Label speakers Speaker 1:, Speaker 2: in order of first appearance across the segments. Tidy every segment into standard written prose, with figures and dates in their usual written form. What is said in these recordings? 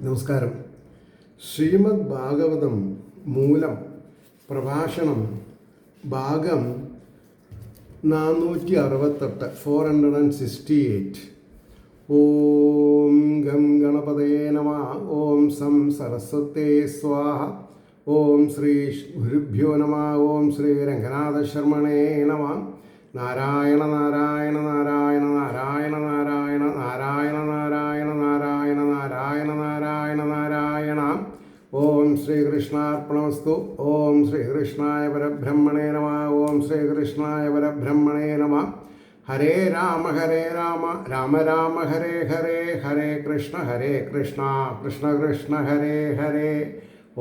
Speaker 1: നമസ്കാരം. ശ്രീമദ് ഭാഗവതം മൂലം പ്രഭാഷണം ഭാഗം 468 468. ഓം ഗം ഗണപതയേ നമഃ. ഓം സം സരസ്വതേ സ്വാഹ. ഓം ശ്രീ ഗുരുഭ്യോ നമഃ. ഓം ശ്രീ രംഗനാഥശർമ്മണേ നമഃ. നാരായണ നാരായണ നാരായണ നാരായണ നാരായണ നാരായണ നാരായണ നാരായണ നാരായണ നാരായണ നാരായണ. ഓം ശ്രീകൃഷ്ണാർപ്പണമസ്തു. ഓം ശ്രീകൃഷ്ണായ പരബ്രഹ്മണേ നമഃ. ഓം ശ്രീകൃഷ്ണായ പരബ്രഹ്മണേ നമഃ. ഹരേ രാമ രാമ രാമ ഹരേ ഹരേ, ഹരേ കൃഷ്ണ കൃഷ്ണ കൃഷ്ണ ഹരേ ഹരേ.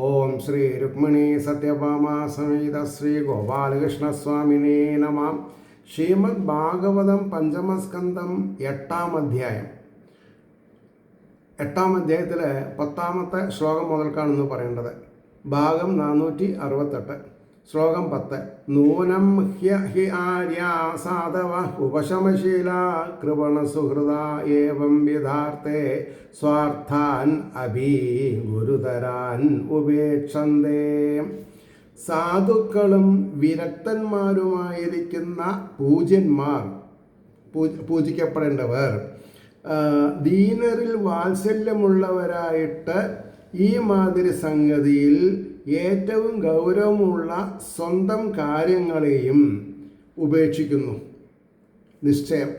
Speaker 1: ഓം ശ്രീ രുക്മിണീ സത്യഭാമ സമേത ശ്രീ ഗോപാലകൃഷ്ണസ്വാമിനേ നമഃ. ശ്രീമദ് ഭാഗവതം പഞ്ചമസ്കന്ധം 8-ാം അധ്യായം. 8-ാം അധ്യായത്തിലെ 10-ാമത്തെ ശ്ലോകം മുതൽക്കാണെന്ന് പറയേണ്ടത്. ഭാഗം 468, ശ്ലോകം 10. നൂനം ഹി ആര്യാ സാധവ ഉപശമശീല കൃപണ സുഹൃത ഏവം വിധാർത്ഥേ സ്വാർത്ഥാൻ അഭി ഗുരുതരാൻ ഉപേക്ഷന്തേ. സാധുക്കളും വിരക്തന്മാരുമായിരിക്കുന്ന പൂജ്യന്മാർ, പൂജിക്കപ്പെടേണ്ടവർ, ദീനരിൽ വാത്സല്യമുള്ളവരായിട്ട് ഈ മാതിരി സംഗതിയിൽ ഏറ്റവും ഗൗരവമുള്ള സ്വന്തം കാര്യങ്ങളെയും ഉപേക്ഷിക്കുന്നു. നിശ്ചയം,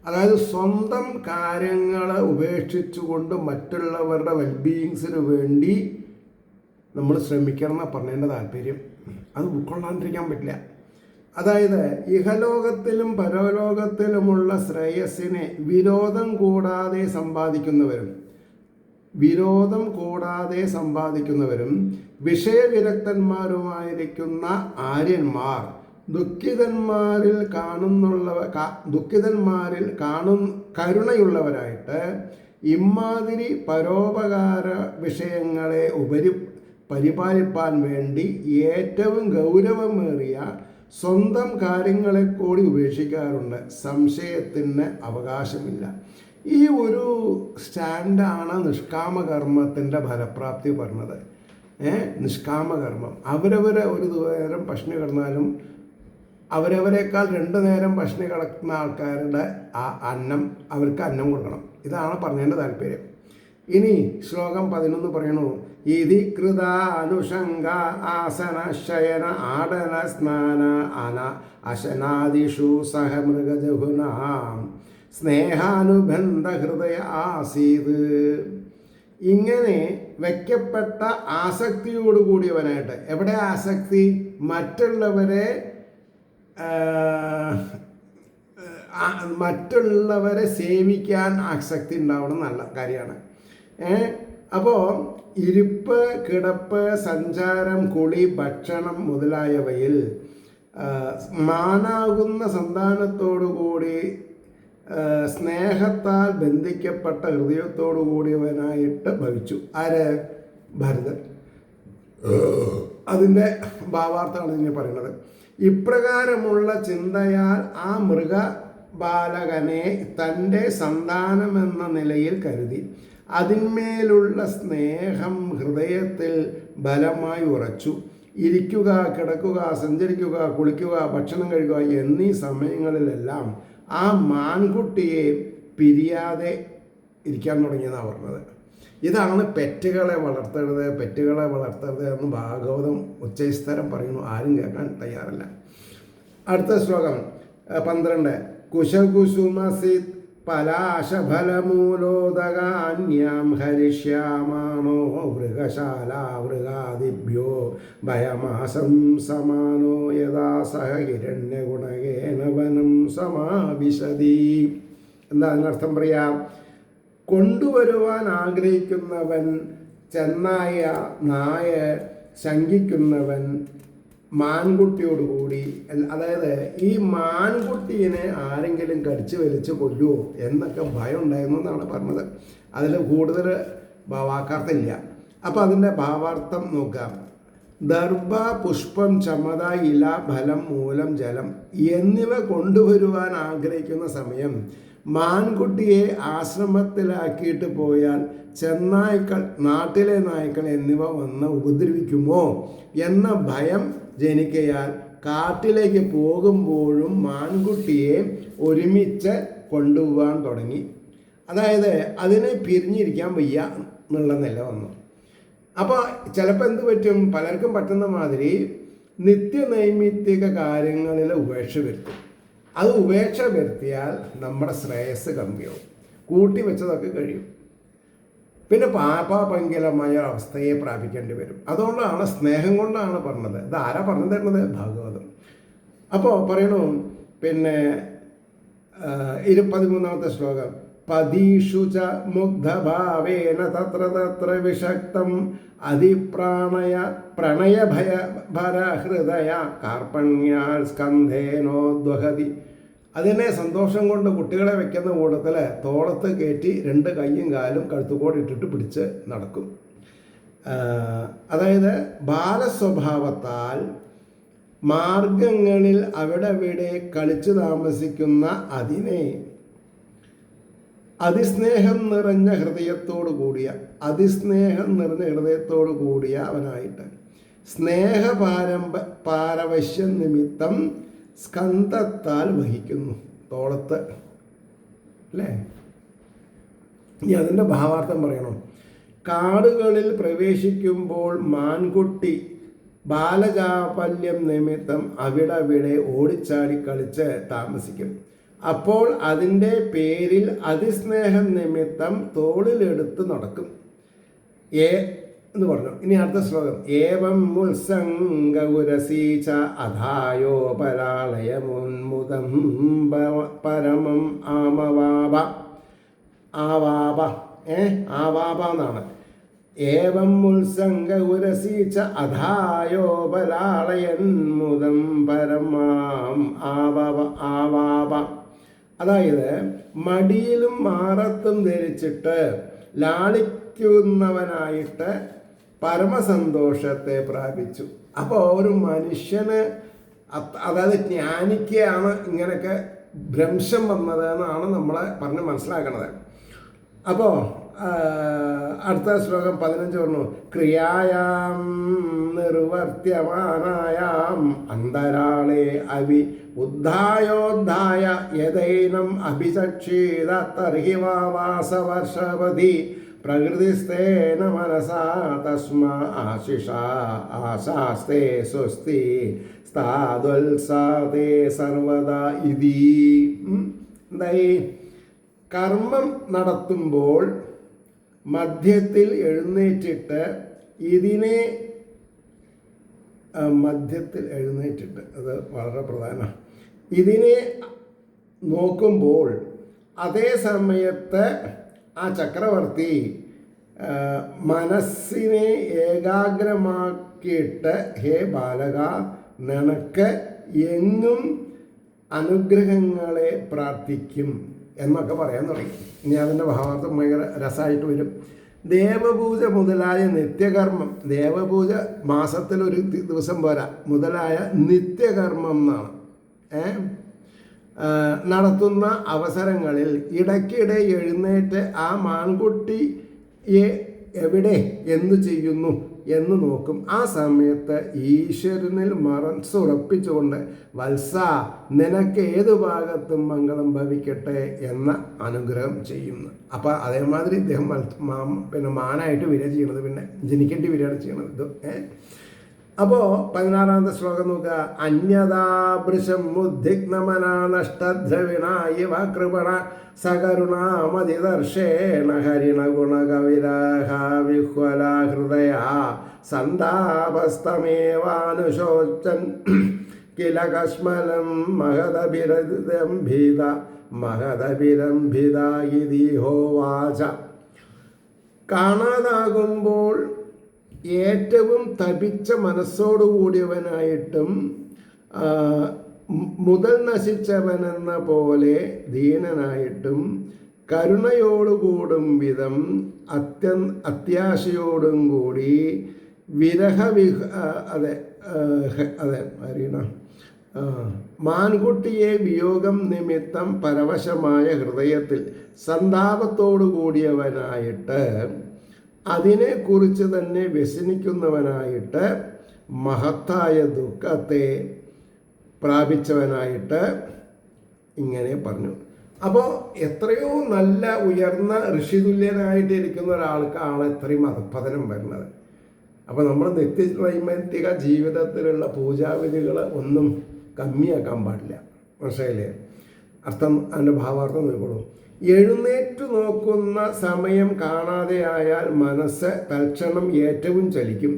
Speaker 1: അതായത് സ്വന്തം കാര്യങ്ങളെ ഉപേക്ഷിച്ചുകൊണ്ട് മറ്റുള്ളവരുടെ വെൽബീയിങ്സിന് വേണ്ടി നമ്മൾ ശ്രമിക്കണം എന്നാണ് പറഞ്ഞതിൻ്റെ താല്പര്യം. അത് ഉൾക്കൊള്ളാണ്ടിരിക്കാൻ പറ്റില്ല. അതായത് ഇഹലോകത്തിലും പരലോകത്തിലുമുള്ള ശ്രേയസ്സിനെ വിരോധം കൂടാതെ സമ്പാദിക്കുന്നവരും വിഷയവിരക്തന്മാരുമായിരിക്കുന്ന ആര്യന്മാർ ദുഃഖിതന്മാരിൽ കരുണയുള്ളവരായിട്ട് ഇമ്മാതിരി പരോപകാര വിഷയങ്ങളെ പരിപാലിപ്പാൻ വേണ്ടി ഏറ്റവും ഗൗരവമേറിയ സ്വന്തം കാര്യങ്ങളെ കൂടി ഉപേക്ഷിക്കാറുണ്ട്. സംശയത്തിന് അവകാശമില്ല. ഈ ഒരു സ്റ്റാൻഡാണ് നിഷ്കാമകർമ്മത്തിൻ്റെ ഫലപ്രാപ്തി പറഞ്ഞത്. നിഷ്കാമകർമ്മം, അവരവരെ ഒരു നേരം പഷ്ണി കിടന്നാലും അവരവരെക്കാൾ 2 നേരം പഷ്ണി കിടക്കുന്ന ആൾക്കാരുടെ അവർക്ക് അന്നം കൊടുക്കണം. ഇതാണ് പറഞ്ഞതിൻ്റെ താല്പര്യം. ഇനി ശ്ലോകം 11 പറയണു. ഇതി കൃത അനുഷംഗ ആസന ശയന ആടന സ്നാന അശനാദിഷു സഹ മൃഗജഹുനാം സ്നേഹാനുബന്ധ ഹൃദയ ആസീത്. ഇങ്ങനെ വയ്ക്കപ്പെട്ട ആസക്തിയോടുകൂടിയവനായിട്ട്, എവിടെ ആസക്തി? മറ്റുള്ളവരെ സേവിക്കാൻ ആസക്തി ഉണ്ടാവണം, നല്ല കാര്യമാണ്. അപ്പോൾ ഇരിപ്പ്, കിടപ്പ്, സഞ്ചാരം, കുളി, ഭക്ഷണം മുതലായവയിൽ മാനാകുന്ന സന്താനത്തോടുകൂടി സ്നേഹത്താൽ ബന്ധിക്കപ്പെട്ട ഹൃദയത്തോടു കൂടിയവനായിട്ട് ഭവിച്ചു. ആര്? ഭരതൻ. അതിൻ്റെ ഭാവാർത്ഥമാണ് ഇനി പറയുന്നത്. ഇപ്രകാരമുള്ള ചിന്തയാൽ ആ മൃഗബാലകനെ തൻ്റെ സന്താനമെന്ന നിലയിൽ കരുതി അതിന്മേലുള്ള സ്നേഹം ഹൃദയത്തിൽ ബലമായി ഉറച്ചു. ഇരിക്കുക, കിടക്കുക, സഞ്ചരിക്കുക, കുളിക്കുക, ഭക്ഷണം കഴിക്കുക എന്നീ സമയങ്ങളിലെല്ലാം ആ മാൻകുട്ടിയെ പിരിയാതെ ഇരിക്കാൻ തുടങ്ങിയെന്നാണ് പറഞ്ഞത്. ഇതാണ് പെറ്റുകളെ വളർത്തരുത് എന്ന് ഭാഗവതം ഉച്ചസ്ഥരം പറയുന്നു. ആരും കേൾക്കാൻ തയ്യാറല്ല. അടുത്ത ശ്ലോകം 12. കുശകുസുമസിത് പലാശഫലമൂലോദകാന്യാം ഹരിഷ്യാമാണോ മൃഗശാലാവൃഗാദിഭ്യോ ഭയമാസം സമാനോ യഥാ സഹ ഹിരണ്യഗുണകേന വനം സമാവിശതി. എന്താ അതിനർത്ഥം പറയാം? കൊണ്ടുവരുവാൻ ആഗ്രഹിക്കുന്നവൻ ചെന്നായ, നായ ശങ്കിക്കുന്നവൻ മാൻകുട്ടിയോടുകൂടി, അതായത് ഈ മാൻകുട്ടീനെ ആരെങ്കിലും കടിച്ചു വലിച്ച് കൊല്ലുമോ എന്നൊക്കെ ഭയം ഉണ്ടായിരുന്നു എന്നാണ് പറഞ്ഞത്. അതിൽ കൂടുതൽ വാക്കാർത്ഥമില്ല. അപ്പോൾ അതിൻ്റെ ഭാവാർത്ഥം നോക്കാം. ദർഭ, പുഷ്പം, ചമത, ഇല, ഫലം, മൂലം, ജലം എന്നിവ കൊണ്ടുവരുവാൻ ആഗ്രഹിക്കുന്ന സമയം മാൻകുട്ടിയെ ആശ്രമത്തിലാക്കിയിട്ട് പോയാൽ ചെന്നായ്ക്കൾ, നാട്ടിലെ നായ്ക്കൾ എന്നിവ വന്ന് ഉപദ്രവിക്കുമോ എന്ന ഭയം ജനിക്കയാൽ കാട്ടിലേക്ക് പോകുമ്പോഴും മാൻകുട്ടിയെ ഒരുമിച്ച് കൊണ്ടുപോകാൻ തുടങ്ങി. അതായത് അതിനെ പിരിഞ്ഞിരിക്കാൻ വയ്യ എന്നുള്ള നില വന്നു. അപ്പോൾ ചിലപ്പോൾ എന്ത് പറ്റും, പലർക്കും പറ്റുന്ന മാതിരി നിത്യനൈമിത്തിക കാര്യങ്ങളിൽ ഉപേക്ഷ വരുത്തും. അത് ഉപേക്ഷ വരുത്തിയാൽ നമ്മുടെ ശ്രേയസ് കമ്മിയാവും, കൂട്ടി വെച്ചതൊക്കെ കഴിയും, പിന്നെ പാപാപങ്കിലമായ അവസ്ഥയെ പ്രാപിക്കേണ്ടി വരും. അതുകൊണ്ടാണ്, സ്നേഹം കൊണ്ടാണ് പറഞ്ഞത്. ഇത് ആരാ പറഞ്ഞു തരുന്നത്? ഭാഗവതം. അപ്പോൾ പറയണു, പിന്നെ 13-ാമത്തെ ശ്ലോകം, പദീഷു ച മുഗ്ധഭാവേന തത്ര തത്ര വിഷക്തം പ്രണയഭരഹൃദയ കാർപ്പണ്യാൽ സ്കന്ധേനോദ്വഹതി. അതിനെ സന്തോഷം കൊണ്ട് കുട്ടികളെ വെക്കുന്ന കൂട്ടത്തിൽ തോളത്ത് കയറ്റി 2 കൈയും കാലും കഴുത്തുകൂടെ ഇട്ടിട്ട് പിടിച്ച് നടക്കും. അതായത് ബാലസ്വഭാവത്താൽ മാർഗങ്ങളിൽ അവിടെ ഇവിടെ കളിച്ചു താമസിക്കുന്ന അതിനെ അതിസ്നേഹം നിറഞ്ഞ ഹൃദയത്തോടു കൂടിയ അവനായിട്ട് പാരവശ്യ നിമിത്തം സ്കന്ധത്താൽ വഹിക്കുന്നു, തോളത്ത്. അല്ലേ? ഇനി അതിൻ്റെ ഭാവാർത്ഥം പറയണം. കാടുകളിൽ പ്രവേശിക്കുമ്പോൾ മാൻകുട്ടി ബാലചാപല്യം നിമിത്തം അവിടെ ഓടിച്ചാടി കളിച്ച് താമസിക്കും. അപ്പോൾ അതിൻ്റെ പേരിൽ അതിസ്നേഹം നിമിത്തം തോളിലെടുത്ത് നടക്കും എന്ന് പറഞ്ഞു. ഇനി അടുത്ത ശ്ലോകം, ഏവം മുത്സംഗുരസീച അധായോ പരാളയമുന്മുദം പരമം ആവാപ എന്നാണ്. ഏവം ഉത്സംഗുരസീച അധായോ പരാളയന്മുദം പരമാം ആവാപ. അതായത് മടിയിലും മാറത്തും ധരിച്ചിട്ട് ലാളിക്കുന്നവനായിട്ട് പരമസന്തോഷത്തെ പ്രാപിച്ചു. അപ്പോൾ ഒരു മനുഷ്യന്, അതായത് ജ്ഞാനിക്കാണ് ഇങ്ങനെയൊക്കെ ഭ്രംശം വന്നത് എന്നാണ് നമ്മളെ പറഞ്ഞ് മനസ്സിലാക്കണത്. അപ്പോൾ അടുത്ത ശ്ലോകം 15 പറഞ്ഞു, ക്രിയായാം നിർവർത്യമാനായാം അന്തരാളെ ഉദ്ധായോദ്ധായ യദൈനം അഭിചക്ഷീത തർഹി വാസവർഷവധി പ്രകൃതിസ്തേന മനസാ തസ്മാ ആശാസ്തേ സ്വസ്തി സ്ഥാദ്വത്സാദേ സർവദാ ഇതി. എന്തായി? കർമ്മം നടത്തുമ്പോൾ മധ്യത്തിൽ എഴുന്നേറ്റിട്ട് അത് വളരെ പ്രധാനമാണ്. ഇതിനെ നോക്കുമ്പോൾ അതേ സമയത്ത് ആ ചക്രവർത്തി മനസ്സിനെ ഏകാഗ്രമാക്കിയിട്ട്, ഹേ ബാലക, നിനക്ക് എങ്ങും അനുഗ്രഹങ്ങളെ പ്രാർത്ഥിക്കും എന്നൊക്കെ പറയാൻ തുടങ്ങി. ഇനി അതിൻ്റെ ഭാവാർത്ഥം ഭയങ്കര രസമായിട്ട് വരും. ദേവപൂജ മുതലായ നിത്യകർമ്മം, ദേവപൂജ മാസത്തിലൊരു ദിവസം പോരാ, മുതലായ നിത്യകർമ്മം എന്നാണ് നടത്തുന്ന അവസരങ്ങളിൽ ഇടയ്ക്കിടെ എഴുന്നേറ്റ് ആ മാൻകുട്ടിയെ എവിടെ എന്തു ചെയ്യുന്നു എന്ന് നോക്കും. ആ സമയത്ത് ഈശ്വരനിൽ മനസ്സുറപ്പിച്ചുകൊണ്ട്, വത്സ, നിനക്ക് ഏതു ഭാഗത്തും മംഗളം ഭവിക്കട്ടെ എന്ന അനുഗ്രഹം ചെയ്യുന്നു. അപ്പോൾ അതേമാതിരി ഇദ്ദേഹം പിന്നെ മാനായിട്ട് വിര ചെയ്യണത്, പിന്നെ ജനിക്കേണ്ടി വരികയാണ് ചെയ്യണത് ഇത്. അപ്പോൾ 16-ാമത്തെ ശ്ലോകം നോക്കുക, അന്യതാഭൃശം ഉദ്ധിഗ്നമന നഷ്ടദ്രവിണ ഇവ കൃപണ സകരുണാമതിദർശേണ ഹരിണ ഗുണകവിരഹ വിഹ്വല ഹൃദയ സന്താപസ്തമേവാനുശോചൻ കില കശ്മലം മഹദഭിരംഭിത ഇതി ഹോവാച. കാണാതാകുമ്പോൾ ഏറ്റവും തപിച്ച മനസ്സോടുകൂടിയവനായിട്ടും മുതൽ നശിച്ചവനെന്ന പോലെ ദീനനായിട്ടും കരുണയോടുകൂടും വിധം അത്യാശയോടും കൂടി അറിയണ മാൻകുട്ടിയെ വിയോഗം നിമിത്തം പരവശമായ ഹൃദയത്തിൽ സന്താപത്തോടു കൂടിയവനായിട്ട് അതിനെക്കുറിച്ച് തന്നെ വ്യസനിക്കുന്നവനായിട്ട് മഹത്തായ ദുഃഖത്തെ പ്രാപിച്ചവനായിട്ട് ഇങ്ങനെ പറഞ്ഞു. അപ്പോൾ എത്രയോ നല്ല ഉയർന്ന ഋഷിതുല്യനായിട്ടിരിക്കുന്ന ഒരാൾക്കാണ് ഇത്രയും അധപ്പതനം വരുന്നത്. അപ്പോൾ നമ്മൾ നിത്യനൈമിത്തിക ജീവിതത്തിലുള്ള പൂജാവിധികൾ ഒന്നും കമ്മിയാക്കാൻ പാടില്ല. മനസ്സിലായില്ലേ? അർത്ഥം, അതിൻ്റെ ഭാവാർത്ഥം നോക്കണു. എഴുന്നേറ്റു നോക്കുന്ന സമയം കാണാതെ ആയാൽ മനസ്സ് തൽക്ഷണം ഏറ്റവും ചലിക്കും.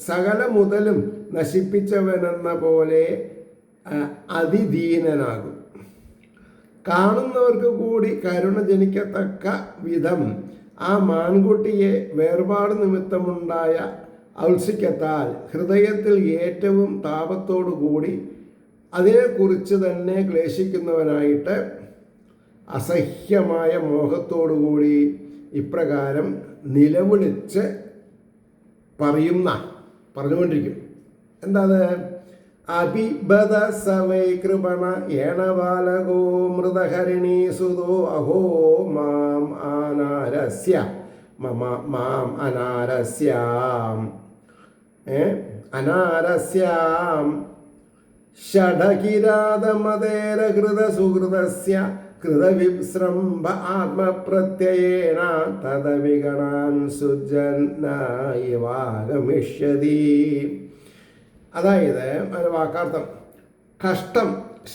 Speaker 1: സകല മുതലും നശിപ്പിച്ചവനെന്ന പോലെ അതിദീനനാകും. കാണുന്നവർക്ക് കൂടി കരുണ ജനിക്കത്തക്ക വിധം ആ മാൻകുട്ടിയെ വേർപാട് നിമിത്തമുണ്ടായ ഔത്സുക്യത്താൽ ഹൃദയത്തിൽ ഏറ്റവും താപത്തോടു കൂടി അതിനെക്കുറിച്ച് തന്നെ ക്ലേശിക്കുന്നവനായിട്ട് അസഹ്യമായ മോഹത്തോടുകൂടി ഇപ്രകാരം നിലവിളിച്ച് പറഞ്ഞുകൊണ്ടിരിക്കും. എന്താ അത്? അഭിബദ സവൈ കൃപണ ഏണബാലകോ മൃതഹരിണീ സുതോ അഹോ മാം അനാരസ്യ മാം അനാരസ്യാം അനാരസ്യാം ഷഡകിരാതമതേരകൃത സുഹൃതസ്യ കൃതവിശ്രംഭ ആത്മപ്രത്യയേന തദവിഗണാൻ സുജന്നായിവാഗമിഷ്യതി. അതായത് ഒരു വാക്കാർത്ഥം, കഷ്ടം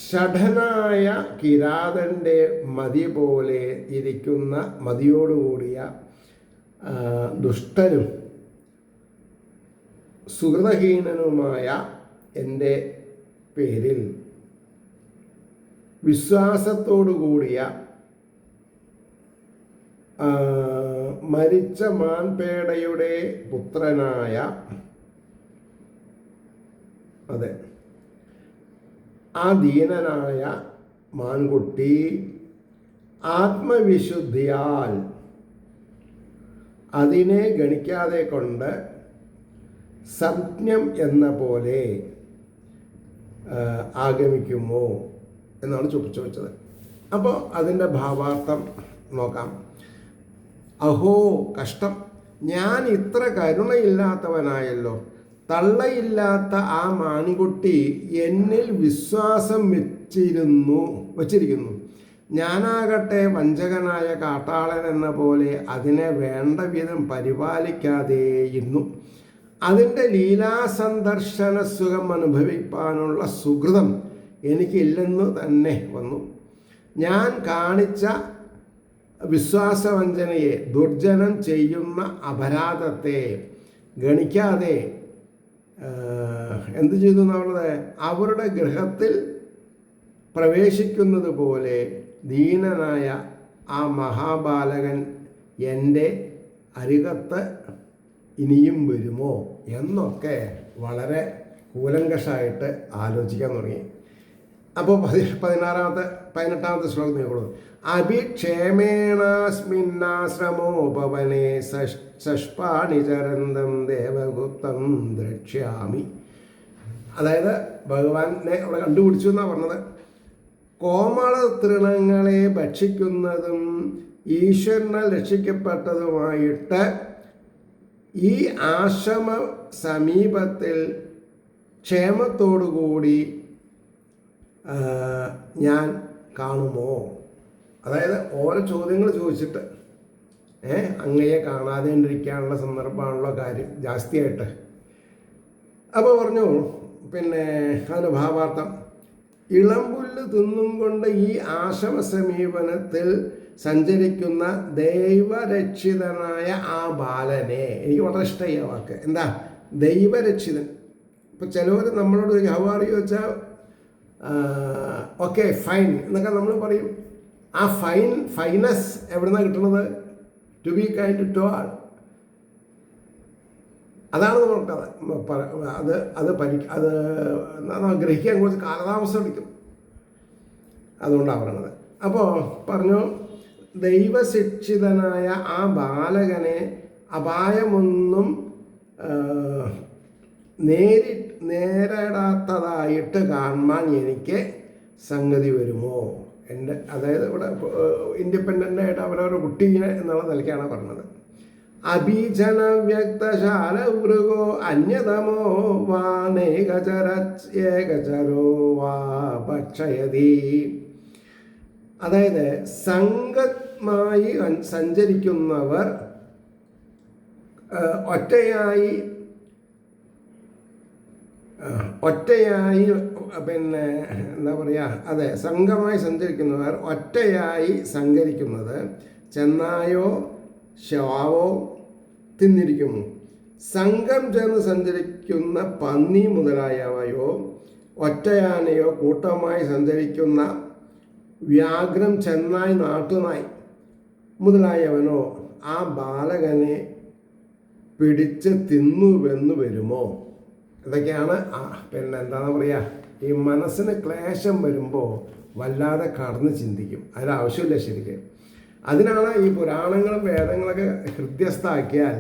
Speaker 1: ഷഠനായ കിരാതൻ്റെ മതി പോലെ ഇരിക്കുന്ന മതിയോടുകൂടിയ ദുഷ്ടനും സുഹൃതഹീനനുമായ എൻ്റെ പേരിൽ വിശ്വാസത്തോടുകൂടിയ മരിച്ച മാൻപേടയുടെ പുത്രനായ ആ ദീനനായ മാൻകുട്ടി ആത്മവിശുദ്ധിയാൽ അതിനെ ഗണിക്കാതെ കൊണ്ട് സംജ്ഞം എന്ന പോലെ ആഗമിക്കുമോ എന്നാണ് ചോദിച്ചത്. അപ്പോൾ അതിൻ്റെ ഭാവാർത്ഥം നോക്കാം. അഹോ കഷ്ടം, ഞാൻ ഇത്ര കരുണയില്ലാത്തവനായല്ലോ. തള്ളയില്ലാത്ത ആ മാൻകുട്ടി എന്നിൽ വിശ്വാസം വച്ചിരിക്കുന്നു. ഞാനാകട്ടെ വഞ്ചകനായ കാട്ടാളൻ എന്ന പോലെ അതിനെ വേണ്ട വിധം പരിപാലിക്കാതെയിരുന്നു. അതിൻ്റെ ലീലാസന്ദർശന സുഖം അനുഭവിക്കാനുള്ള സുഹൃതം എനിക്കില്ലെന്നു തന്നെ വന്നു. ഞാൻ കാണിച്ച വിശ്വാസവഞ്ചനയെ, ദുർജനം ചെയ്യുന്ന അപരാധത്തെ ഗണിക്കാതെ എന്തു ചെയ്തു എന്നുള്ളത്, അവരുടെ ഗൃഹത്തിൽ പ്രവേശിക്കുന്നത് പോലെ ദീനനായ ആ മഹാബാലകൻ എൻ്റെ അരികത്ത് ഇനിയും വരുമോ എന്നൊക്കെ വളരെ കൂലങ്കഷായിട്ട് ആലോചിക്കാൻ തുടങ്ങി. അപ്പോൾ 18ാമത്തെ ശ്ലോകം നോക്കൂ. അഭിക്ഷേമേണാസ്മിന്നാശ്രമോപവനെ സഷ്പാണിചരന്തം ദേവഗുപ്തം ദ്രക്ഷ്യാമി. അതായത് ഭഗവാനെ അവിടെ കണ്ടുപിടിച്ചു എന്നാണ് പറഞ്ഞത്. കോമള തൃണങ്ങളെ ഭക്ഷിക്കുന്നതും ഈശ്വരനാൽ രക്ഷിക്കപ്പെട്ടതുമായിട്ട് ഈ ആശ്രമ സമീപത്തിൽ ക്ഷേമത്തോടുകൂടി ഞാൻ കാണുമോ? അതായത് ഓരോ ചോദ്യങ്ങൾ ചോദിച്ചിട്ട് അങ്ങയെ കാണാതെണ്ടിരിക്കാനുള്ള സന്ദർഭമാണല്ലോ കാര്യം ജാസ്തിയായിട്ട്. അപ്പോൾ പറഞ്ഞു, പിന്നെ അതിന് ഭാവാർത്ഥം, ഇളംപുല്ല് തിന്നും കൊണ്ട് ഈ ആശ്രമ സമീപനത്തിൽ സഞ്ചരിക്കുന്ന ദൈവരക്ഷിതനായ ആ ബാലനെ, എനിക്ക് വളരെ ഇഷ്ടമായി ആ വാക്ക്. എന്താ ദൈവരക്ഷിതൻ? ഇപ്പം ചിലവർ നമ്മളോട് ഹൗ ആർ യു വെച്ചാൽ ഓക്കെ ഫൈൻ എന്നൊക്കെ നമ്മൾ പറയും. ആ ഫൈനസ് എവിടെ നിന്നാണ് കിട്ടുന്നത്? To be kind to all. അതാണ് നമുക്കത് അത് ഗ്രഹിക്കാൻ കുറച്ച് കാലതാമസം എടുക്കും. അതുകൊണ്ടാണ് പറയണത്. അപ്പോൾ പറഞ്ഞു, ദൈവശിക്ഷിതനായ ആ ബാലകനെ അപായമൊന്നും നേരിടാത്തതായിട്ട് കാണാൻ എനിക്ക് സംഗതി വരുമോ? എൻ്റെ അതായത് ഇവിടെ ഇൻഡിപെൻഡൻ്റായിട്ട് അവരവരുടെ കുട്ടീനെ എന്നുള്ള നിലയ്ക്കാണ് പറഞ്ഞത്. അബീജന വ്യക്തശാല മൃഗോ അന്യതമോ വാ ഏകചരോ വാ ഭക്ഷയതി. അതായത് സംഘമായി സഞ്ചരിക്കുന്നവർ ഒറ്റയായി പിന്നെ എന്താ പറയുക, അതെ, സംഘമായി സഞ്ചരിക്കുന്നവർ ഒറ്റയായി സഞ്ചരിക്കുന്നത് ചെന്നായോ ശവാവോ തിന്നിരിക്കുന്നു. സംഘം ചേർന്ന് സഞ്ചരിക്കുന്ന പന്നി മുതലായവയോ ഒറ്റയാനയോ കൂട്ടമായി സഞ്ചരിക്കുന്ന വ്യാഘ്രം, ചെന്നായ്, നാട്ടുനായ് മുതലായവനോ ആ ബാലകനെ പിടിച്ച് തിന്നുവെന്ന് വരുമോ? ഇതൊക്കെയാണ് പിന്നെ എന്താണെന്ന് പറയുക, ഈ മനസ്സിന് ക്ലേശം വരുമ്പോൾ വല്ലാതെ കടന്ന് ചിന്തിക്കും. അതിനാവശ്യമില്ല ശരിക്കും. അതിനാണ് ഈ പുരാണങ്ങളും വേദങ്ങളൊക്കെ ഹൃദ്യസ്ഥാക്കിയാൽ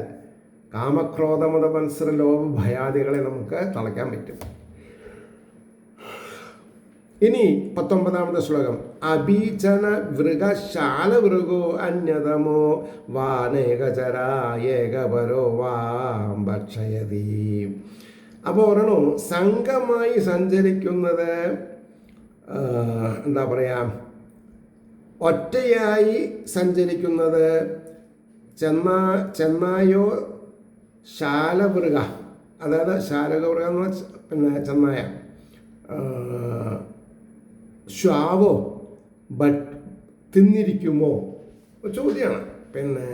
Speaker 1: കാമക്രോധമത മത്സര ലോഭ ഭയാദികളെ നമുക്ക് തളയ്ക്കാൻ പറ്റും. ഇനി 19ാമത്തെ ശ്ലോകം. അബീചന വൃഗശാല വൃഗോ അന്യതമോ വാനേകചര ഏകപരോ വാം ഭക്ഷയതി. അപ്പോൾ പറയണു, സംഘമായി സഞ്ചരിക്കുന്നത് എന്താ പറയുക, ഒറ്റയായി സഞ്ചരിക്കുന്നത് ചെന്നായോ ശാലമൃഗ, അതായത് ശാലകമൃഗ എന്ന് വെച്ചാൽ പിന്നെ ചെന്നായ, ശ്വാവോ തിന്നിരിക്കുമോ ചോദ്യമാണ് പിന്നെ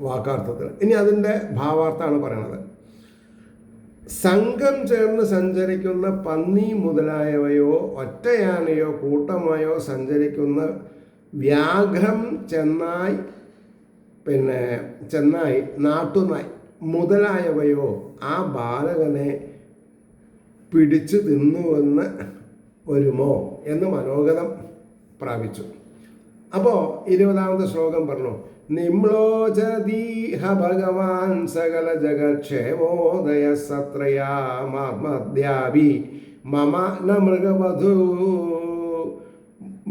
Speaker 1: വാക്കാർത്ഥത്തിൽ. ഇനി അതിൻ്റെ ഭാവാർത്ഥമാണ് പറയണത്. സംഘം ചേർന്ന് സഞ്ചരിക്കുന്ന പന്നി മുതലായവയോ ഒറ്റയാനയോ കൂട്ടമായോ സഞ്ചരിക്കുന്ന വ്യാഘ്രം, ചെന്നായ്, നാട്ടുനായ് മുതലായവയോ ആ ബാലകനെ പിടിച്ചു തിന്നുവെന്ന് വരുമോ എന്ന് മനോഗതം പ്രാപിച്ചു. അപ്പോൾ 20ാമത്തെ ശ്ലോകം പറഞ്ഞു. നിമ്ലോചതീഹ ഭഗവാൻ സകല ജഗക്ഷേമോദയ സത്രയാമാത്മദ്യാഭി മമ ന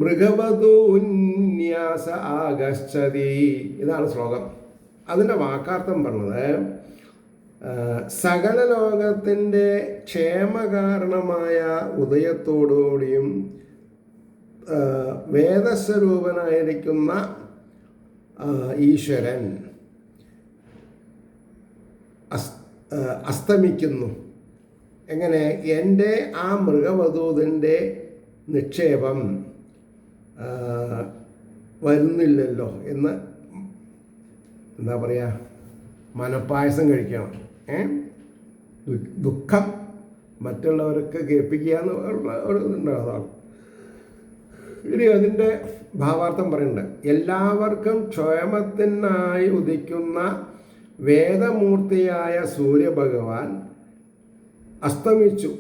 Speaker 1: മൃഗവധൂന്യാസ ആഗച്ഛതി. ഇതാണ് ശ്ലോകം. അതിൻ്റെ വാക്കാർത്ഥം പറഞ്ഞത്, സകല ലോകത്തിൻ്റെ ക്ഷേമകാരണമായ ഉദയത്തോടുകൂടിയും വേദസ്വരൂപനായിരിക്കുന്ന ഈശ്വരൻ അസ്തമിക്കുന്നു. എങ്ങനെ? എൻ്റെ ആ മൃഗവധൂതിൻ്റെ നിക്ഷേപം വരുന്നില്ലല്ലോ എന്ന് എന്താ പറയുക, മനപ്പായസം കഴിക്കണം. ദുഃഖം മറ്റുള്ളവർക്ക് കേൾപ്പിക്കുക എന്നുള്ള ഒരു ഇതുണ്ടാകുന്നതാണ്. ഇനി അതിൻ്റെ ഭാവാർത്ഥം പറയുന്നുണ്ട്. എല്ലാവർക്കും ക്ഷേമത്തിനായി ഉദിക്കുന്ന വേദമൂർത്തിയായ സൂര്യഭഗവാൻ അസ്തമിച്ചു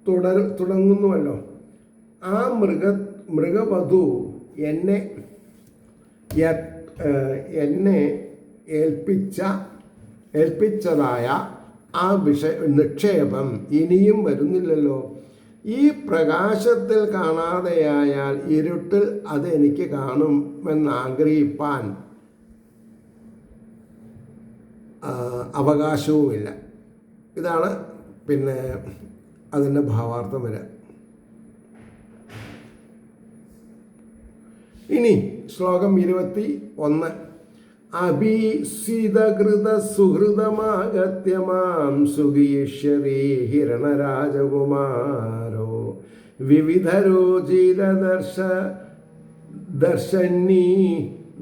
Speaker 1: തുടങ്ങുന്നുവല്ലോ. ആ മൃഗവധു എന്നെ ഏൽപ്പിച്ചതായ ആ നിക്ഷേപം ഇനിയും വരുന്നില്ലല്ലോ. ഈ പ്രകാശത്തിൽ കാണാതെയായാൽ ഇരുട്ടിൽ അത് എനിക്ക് കാണുമെന്നാഗ്രഹിപ്പാൻ അവകാശവുമില്ല. ഇതാണ് പിന്നെ അതിൻ്റെ ഭാവാർത്ഥം വരിക. ഇനി ശ്ലോകം 21. അഭിസിതകൃത സുഹൃതമാഗത്യമാം സുഖീഷ്യതി ഹിരണരാജകുമാരോ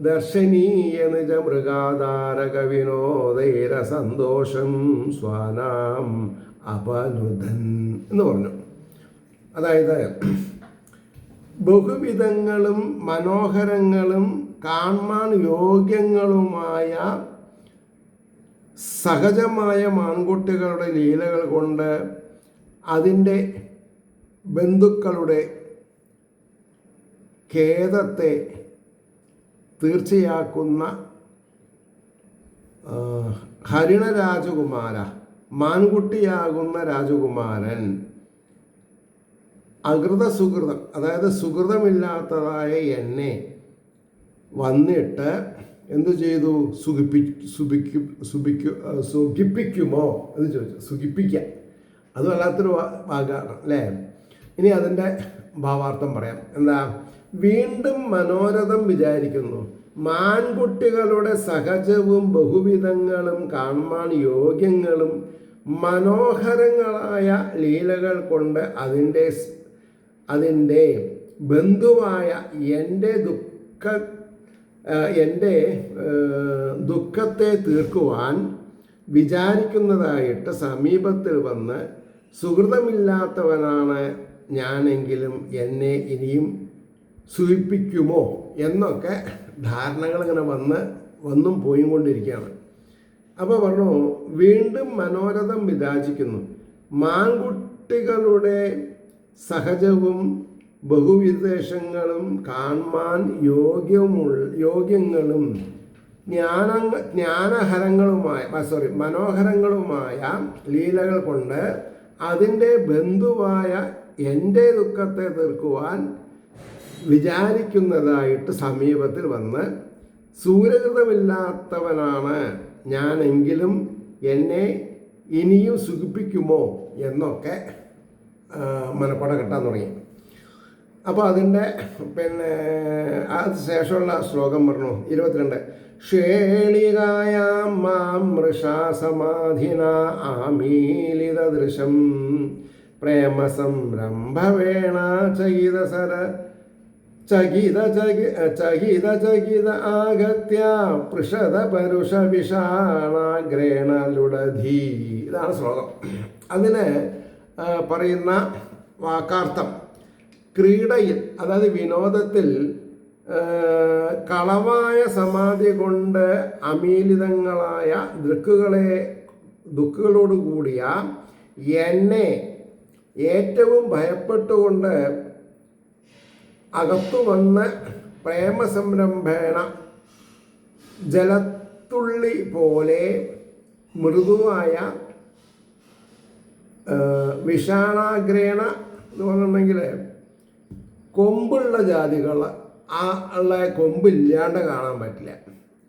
Speaker 1: ദർശനീയ നിജ മൃഗാധാരക വിനോദൈര സന്തോഷം സ്വാനാം അപനുധൻ എന്ന് പറഞ്ഞു. അതായത് ബഹുവിധങ്ങളും മനോഹരങ്ങളും കാണാൻ യോഗ്യങ്ങളുമായ സഹജമായ മാൻകുട്ടികളുടെ ലീലകൾ കൊണ്ട് അതിൻ്റെ ബന്ധുക്കളുടെ ഖേദത്തെ തീർച്ചയാക്കുന്ന ഹരിണരാജകുമാര മാൻകുട്ടിയാകുന്ന രാജകുമാരൻ അകൃത സുഹൃതം, അതായത് സുഹൃതമില്ലാത്തതായ എന്നെ വന്നിട്ട് എന്തു ചെയ്തു? സുഖിപ്പിക്കുമോ എന്ന് ചോദിച്ചു. സുഖിപ്പിക്കാം, അത് വല്ലാത്തൊരു വാക്കാണ് അല്ലേ? ഇനി അതിൻ്റെ ഭാവാർത്ഥം പറയാം. എന്താ? വീണ്ടും മനോരഥം വിചാരിക്കുന്നു, മാൻകുട്ടികളുടെ സഹജവും ബഹുവിധങ്ങളും കാണുവാൻ യോഗ്യങ്ങളും മനോഹരങ്ങളായ ലീലകൾ കൊണ്ട് അതിൻ്റെ ബന്ധുവായ എൻ്റെ ദുഃഖത്തെ തീർക്കുവാൻ വിചാരിക്കുന്നതായിട്ട് സമീപത്തിൽ വന്ന്, സുഹൃതമില്ലാത്തവനാണ് ഞാനെങ്കിലും എന്നെ ഇനിയും സൂചിപ്പിക്കുമോ എന്നൊക്കെ ധാരണകൾ ഇങ്ങനെ വന്നും പോയും കൊണ്ടിരിക്കുകയാണ്. അപ്പോൾ പറഞ്ഞു, വീണ്ടും മനോരഥം വിരാജിക്കുന്നു, മാൻകുട്ടികളുടെ സഹജവും ബഹുവിശേഷങ്ങളും കാണുവാൻ യോഗ്യങ്ങളും മനോഹരങ്ങളുമായ ലീലകൾ കൊണ്ട് അതിൻ്റെ ബന്ധുവായ എൻ്റെ ദുഃഖത്തെ തീർക്കുവാൻ വിചാരിക്കുന്നതായിട്ട് സമീപത്തിൽ വന്ന്, സൂര്യകൃതമില്ലാത്തവനാണ് ഞാനെങ്കിലും എന്നെ ഇനിയും സുഖിപ്പിക്കുമോ എന്നൊക്കെ മനപ്പാട കിട്ടാൻ തുടങ്ങി. അപ്പോൾ അതിൻ്റെ അത് ശേഷമുള്ള ശ്ലോകം പറഞ്ഞു 22. ക്ഷേളികായാം മാം മൃഷാസമാധിന ആമീലിതദൃശം പ്രേമസംരംഭവേണ ചകിത ആഗത്യ പൃഷത പരുഷ വിഷാണാഗ്രേണ ലുടധി. ഇതാണ് ശ്ലോകം. അതിന് പറയുന്ന വാക്കാർത്ഥം, ക്രീഡയിൽ, അതായത് വിനോദത്തിൽ കളവായ സമാധി കൊണ്ട് അമീലിതങ്ങളായ ദുഃഖങ്ങളോടുകൂടിയ എന്നെ ഏറ്റവും ഭയപ്പെട്ടുകൊണ്ട് അകത്തു വന്ന് പ്രേമസംരംഭേണ ജലത്തുള്ളി പോലെ മൃദുവായ വിഷാണാഗ്രേണ എന്ന് പറഞ്ഞിട്ടുണ്ടെങ്കിൽ കൊമ്പുള്ള ജാതികൾ ഉള്ള കൊമ്പില്ലാണ്ട് കാണാൻ പറ്റില്ല.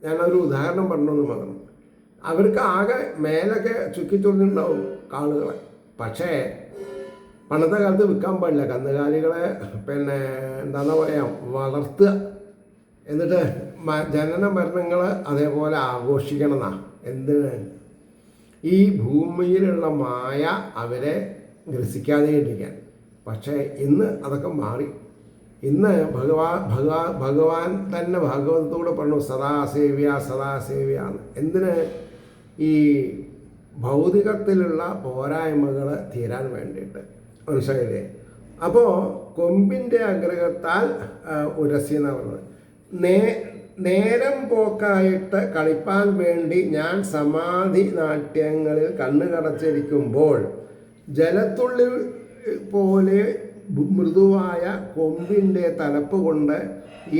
Speaker 1: ഞാനൊരു ഉദാഹരണം പറഞ്ഞെന്ന് മാത്രം. അവർക്ക് ആകെ മേലൊക്കെ ചുക്കിത്തുറഞ്ഞിട്ടുണ്ടാവും കാളുകളെ. പക്ഷേ പണ്ടത്തെ കാലത്ത് വിൽക്കാൻ പാടില്ല. കന്നുകാലികളെ എന്താണെന്ന് പറയാം, വളർത്തുക, എന്നിട്ട് ജനന മരണങ്ങൾ അതേപോലെ ആഘോഷിക്കണം എന്നാണ്. എന്തിന്? ഈ ഭൂമിയിലുള്ള മായ അവരെ ഗ്രസിക്കാതെ ഇരിക്കാൻ. പക്ഷേ ഇന്ന് അതൊക്കെ മാറി. ഇന്ന് ഭഗവാൻ തന്നെ ഭാഗവതത്തോടെ പറഞ്ഞു, സദാസേവ്യ. എന്തിന്? ഈ ഭൗതികത്തിലുള്ള പോരായ്മകൾ തീരാൻ വേണ്ടിയിട്ട്. മനസ്സിലായില്ലേ? അപ്പോൾ കൊമ്പിൻ്റെ അഗ്രഹത്താൽ ഉരസി എന്ന് പറഞ്ഞത്, നേരം പോക്കായിട്ട് കളിപ്പാൻ വേണ്ടി ഞാൻ സമാധി നാട്യങ്ങളിൽ കണ്ണുകടച്ചിരിക്കുമ്പോൾ ജലത്തുള്ളി പോലെ മൃദുവായ കൊമ്പിൻ്റെ തലപ്പ് കൊണ്ട്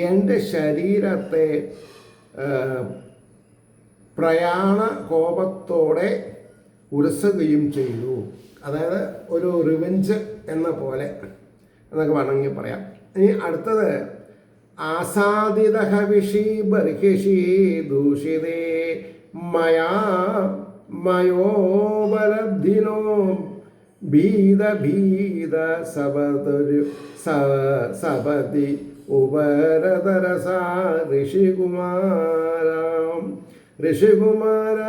Speaker 1: എൻ്റെ ശരീരത്തെ പ്രയാണ കോപത്തോടെ ഉരസുകയും ചെയ്തു. അതായത് ഒരു റിവെഞ്ച് എന്ന പോലെ എന്നൊക്കെ വേണമെങ്കിൽ പറയാം. ഇനി അടുത്തത്, ആസാദിതഃ വിഷി ബർഹിഷി ദൂഷിതേ മയോപലബ്ധിനോ ഭീത സപതി ഉപരതരസാ ഋഷികുമാര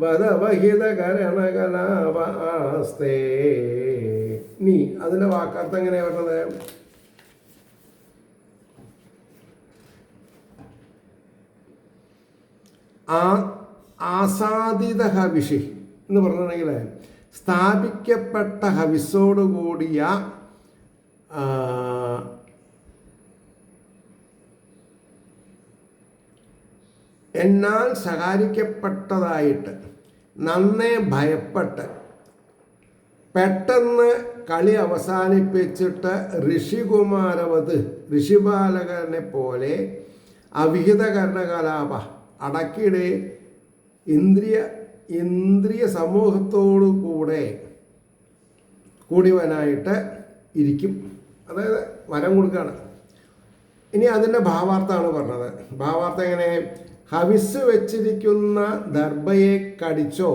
Speaker 1: വധവഹിതകരണകലാപ ആസ്തേ. നീ അതിൻ്റെ വാക്കർത്ഥം എങ്ങനെയാണ് പറഞ്ഞത്? ആസാദിത ഹവിഷി എന്ന് പറഞ്ഞിട്ടുണ്ടെങ്കിൽ സ്ഥാപിക്കപ്പെട്ട ഹവിസോടുകൂടിയ എന്നാൽ ശകാരിക്കപ്പെട്ടതായിട്ട് നന്നേ ഭയപ്പെട്ട് പെട്ടെന്ന് കളി അവസാനിപ്പിച്ചിട്ട് ഋഷിബാലകനെ പോലെ അവിഹിത കർണകലാപ അടക്കിടെ ഇന്ദ്രിയ ഇന്ദ്രിയ സമൂഹത്തോടു കൂടിയവനായിട്ട് ഇരിക്കും. അതായത് വരം കൊടുക്കുകയാണ്. ഇനി അതിൻ്റെ ഭാവാർത്ഥമാണ് പറഞ്ഞത്. ഭാവാർത്ഥം എങ്ങനെ? ഹവിസ് വെച്ചിരിക്കുന്ന ദർഭയെ കടിച്ചോ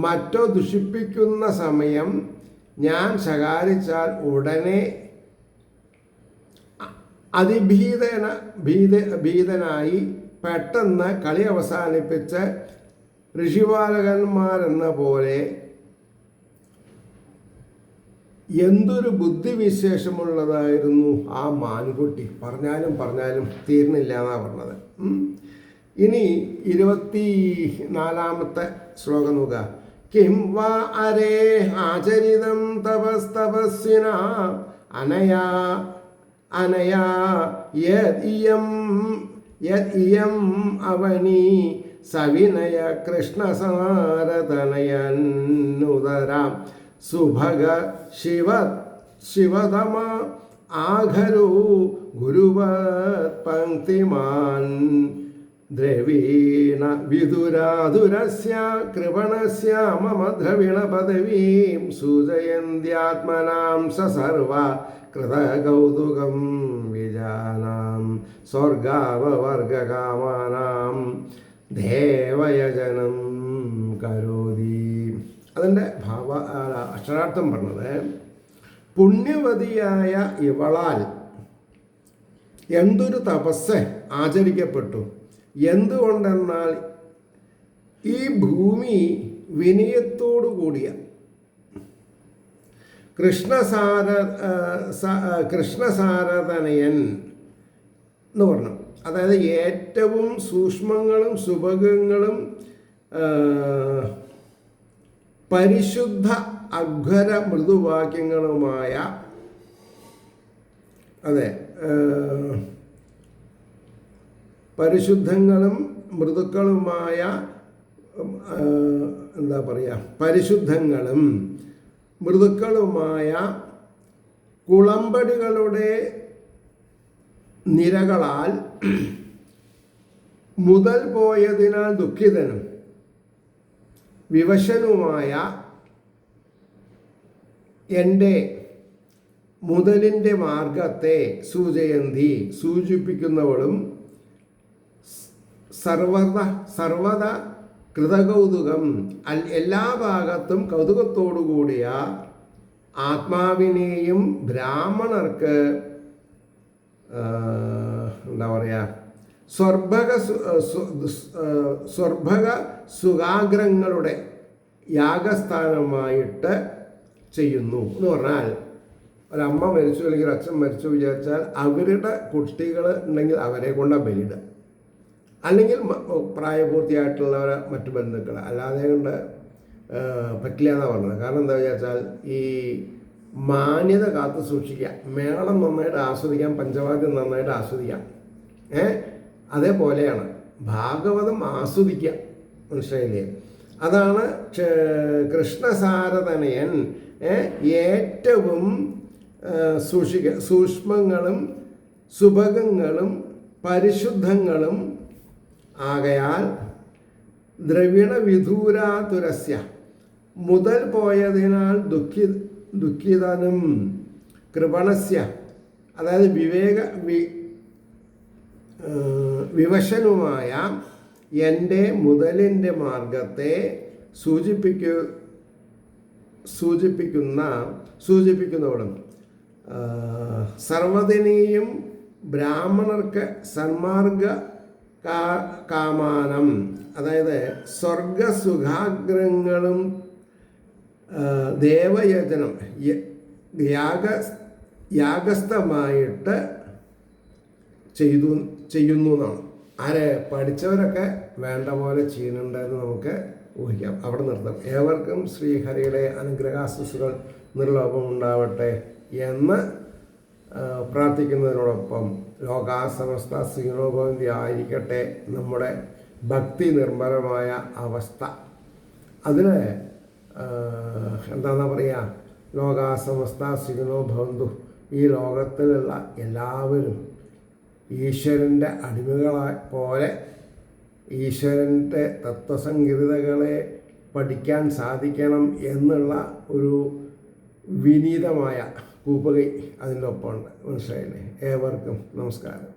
Speaker 1: മറ്റോ ദുഷിപ്പിക്കുന്ന സമയം ഞാൻ ശകാരിച്ചാൽ ഉടനെ ഭീതനായി പെട്ടെന്ന് കളി അവസാനിപ്പിച്ച് ഋഷിപാലകന്മാരെന്ന പോലെ എന്തൊരു ബുദ്ധിവിശേഷമുള്ളതായിരുന്നു ആ മാൻകുട്ടി. പറഞ്ഞാലും തീർന്നില്ല എന്നാണ് പറഞ്ഞത്. ഇനി 24-ാമത്തെ ശ്ലോകം നോക്കുക. കിം വാ അരേ ആചരിതം തപസ്തപസ്സിന അനയാ യദ്ഇയം അവനി സവിനയ കൃഷ്ണസാരതനയന്നുദരാം സുഭഗ ശിവതമ ആഘരു ഗുരുവത് പങ്ക്തിമാൻ ദ്രവീണ വിദുരാധുരസ്യ കൃപണസ്യ മമ ദ്രവിണ പദവീം സൂചയന്ത്യാത്മനാം സർവ കൃതകൗതുകം വിജാനാം സ്വർഗാവവർഗകാമാനാം ദേവയജനം കരോതി. അതിൻ്റെ അക്ഷരാർത്ഥം പറഞ്ഞത്, പുണ്യവതിയായ ഇവളാൽ എന്തൊരു തപസ് ആചരിക്കപ്പെട്ടു. എന്തുകൊണ്ടെന്നാൽ ഈ ഭൂമി വിനയത്തോടു കൂടിയ കൃഷ്ണസാരതനയൻ എന്ന് പറഞ്ഞു. അതായത് ഏറ്റവും സൂക്ഷ്മങ്ങളും സുഭഗങ്ങളും പരിശുദ്ധ അഘ്വര മൃദുവാക്യങ്ങളുമായ പരിശുദ്ധങ്ങളും മൃദുക്കളുമായ പരിശുദ്ധങ്ങളും മൃദുക്കളുമായ കുളമ്പടികളുടെ നിരകളാൽ മുതൽ പോയതിനാൽ ദുഃഖിതനും വിവശനുമായ എൻ്റെ മുതലിൻ്റെ മാർഗത്തെ സൂചിപ്പിക്കുന്നവളും സർവത കൃതകൗതുകം എല്ലാ ഭാഗത്തും കൗതുകത്തോടുകൂടിയ ആത്മാവിനെയും ബ്രാഹ്മണർക്ക് സ്വർഭക സുഖാഗ്രങ്ങളുടെ യാഗസ്ഥാനമായിട്ട് ചെയ്യുന്നു എന്ന് പറഞ്ഞാൽ, ഒരമ്മ മരിച്ചു അല്ലെങ്കിൽ ഒരു അച്ഛൻ മരിച്ചു വിചാരിച്ചാൽ അവരുടെ കുട്ടികൾ ഉണ്ടെങ്കിൽ അവരെ കൊണ്ടാണ് ബലിയിടുക. അല്ലെങ്കിൽ പ്രായപൂർത്തിയായിട്ടുള്ളവരെ മറ്റു ബന്ധുക്കൾ, അല്ലാതെ കൊണ്ട് പറ്റില്ല എന്നാണ് പറഞ്ഞത്. കാരണം എന്താ വിചാരിച്ചാൽ ഈ മാന്യത കാത്തു സൂക്ഷിക്കുക, മേളം നന്നായിട്ട് ആസ്വദിക്കാം, പഞ്ചവാദ്യം നന്നായിട്ട് ആസ്വദിക്കാം. അതേപോലെയാണ് ഭാഗവതം ആസ്വദിക്കുക, മനസ്സിലായില്ലേ? അതാണ് കൃഷ്ണസാരതനയൻ. ഏറ്റവും സൂക്ഷ്മങ്ങളും സുഭഗങ്ങളും പരിശുദ്ധങ്ങളും ആകയാൽ ദ്രവിണ വിധൂരാതുരസ്യ മുതൽ പോയതിനാൽ ദുഃഖിതനും കൃപണസ്യ അതായത് വിവശനുമായ എൻ്റെ മുതലിൻ്റെ മാർഗത്തെ സൂചിപ്പിക്കുന്നവളും സർവ്വതിനെയും ബ്രാഹ്മണർക്ക് സന്മാർഗ കാമാനം, അതായത് സ്വർഗസുഖാഗ്രങ്ങളും ദേവയജനം യാഗസ്ഥമായിട്ട് ചെയ്യുന്നു എന്നാണ്. പഠിച്ചവരൊക്കെ വേണ്ട പോലെ ചെയ്യുന്നുണ്ടെന്ന് നമുക്ക് ഊഹിക്കാം. അവിടെ നിർത്താം. ഏവർക്കും ശ്രീഹരിയുടെ അനുഗ്രഹാശിസുകൾ നിർലോഭം ഉണ്ടാവട്ടെ എന്ന് പ്രാർത്ഥിക്കുന്നതിനോടൊപ്പം ലോകാസമസ്ത സുഖിനോഭവന്തി ആയിരിക്കട്ടെ നമ്മുടെ ഭക്തി നിർമ്മലമായ അവസ്ഥ. അതിന് എന്താണെന്ന് പറയുക, ലോകാസമസ്ത സുഖിനോഭവന്തു, ഈ ലോകത്തിലുള്ള എല്ലാവരും ഈശ്വരൻ്റെ അടിമകളെ പോലെ ഈശ്വരൻ്റെ തത്വസംഹിതകളെ പഠിക്കാൻ സാധിക്കണം എന്നുള്ള ഒരു വിനീതമായ കൂപ്പുകൈ അതിൻ്റെ ഒപ്പമുണ്ട്. മനസ്സിലായില്ലേ? ഏവർക്കും നമസ്കാരം.